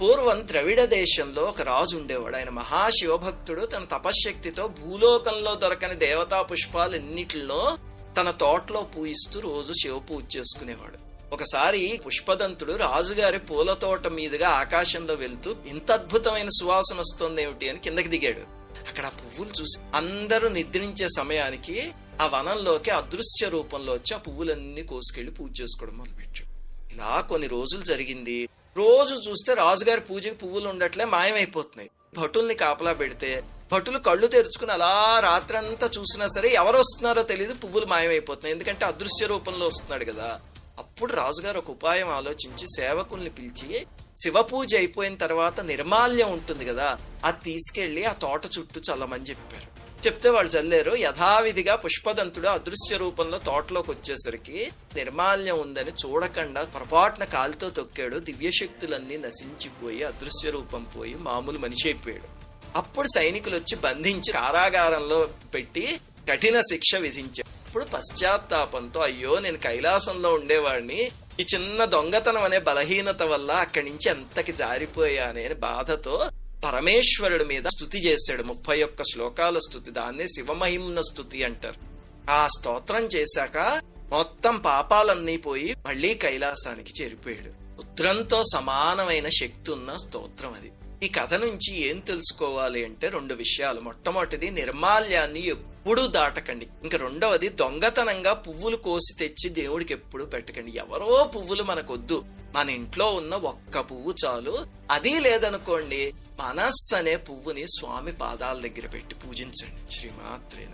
పూర్వం ద్రవిడ దేశంలో ఒక రాజు ఉండేవాడు. ఆయన మహాశివభక్తుడు. తన తపశ్శక్తితో భూలోకంలో దొరకని దేవతా పుష్పాలన్నిటిలో తన తోటలో పూయిస్తూ రోజు శివ పూజ చేసుకునేవాడు. ఒకసారి పుష్పదంతుడు రాజుగారి పూల తోట మీదుగా ఆకాశంలో వెళ్తూ ఇంత అద్భుతమైన సువాసన వస్తుంది ఏమిటి అని కిందకి దిగాడు. అక్కడ ఆ పువ్వులు చూసి అందరూ నిద్రించే సమయానికి ఆ వనంలోకి అదృశ్య రూపంలో వచ్చి ఆ పువ్వులన్నీ కోసుకెళ్లి పూజ చేసుకోవడం మొదలుపెట్టాడు. ఇలా కొన్ని రోజులు జరిగింది. రోజు చూస్తే రాజుగారి పూజకి పువ్వులు ఉండట్లే, మాయమైపోతున్నాయి. భటుల్ని కాపలా పెడితే భటులు కళ్ళు తెరుచుకుని అలా రాత్రంతా చూసినా సరే ఎవరు వస్తున్నారో తెలియదు, పువ్వులు మాయమైపోతున్నాయి. ఎందుకంటే అదృశ్య రూపంలో వస్తున్నాడు కదా. అప్పుడు రాజుగారు ఒక ఉపాయం ఆలోచించి సేవకుల్ని పిలిచి శివ పూజ అయిపోయిన తర్వాత నిర్మాల్యం ఉంటుంది కదా, అది తీసుకెళ్లి ఆ తోట చుట్టూ చల్లమని చెప్పారు. చెప్తే వాళ్ళు చల్లారు. యథావిధిగా పుష్పదంతుడు అదృశ్య రూపంలో తోటలోకి వచ్చేసరికి నిర్మాల్యం ఉందని చూడకుండా పొరపాటున కాలుతో తొక్కాడు. దివ్యశక్తులన్నీ నశించిపోయి అదృశ్య రూపం పోయి మామూలు మనిషి అయిపోయాడు. అప్పుడు సైనికులు వచ్చి బంధించి కారాగారంలో పెట్టి కఠిన శిక్ష విధించారు. అప్పుడు పశ్చాత్తాపంతో అయ్యో నేను కైలాసంలో ఉండేవాడిని, ఈ చిన్న దొంగతనం అనే బలహీనత వల్ల అక్కడి నుంచి ఎంతకి జారిపోయానే అని బాధతో పరమేశ్వరుడి మీద స్తుతి చేశాడు. 31 శ్లోకాల స్తుతి. దాన్నే శివమహిమ్న స్తుతి అంటారు. ఆ స్తోత్రం చేశాక మొత్తం పాపాలన్నీ పోయి మళ్లీ కైలాసానికి చేరిపోయాడు. రుద్రంతో సమానమైన శక్తి ఉన్న స్తోత్రం అది. ఈ కథ నుంచి ఏం తెలుసుకోవాలి అంటే 2 విషయాలు. మొట్టమొదటిది, నిర్మాల్యాన్ని ఎప్పుడూ దాటకండి. ఇంకా రెండవది, దొంగతనంగా పువ్వులు కోసి తెచ్చి దేవుడికి ఎప్పుడు పెట్టకండి. ఎవరో పువ్వులు మనకొద్దు, మన ఇంట్లో ఉన్న ఒక్క పువ్వు చాలు. అది లేదనుకోండి, మనస్సు అనే పువ్వుని స్వామి పాదాల దగ్గర పెట్టి పూజించండి. శ్రీమాత్రేన.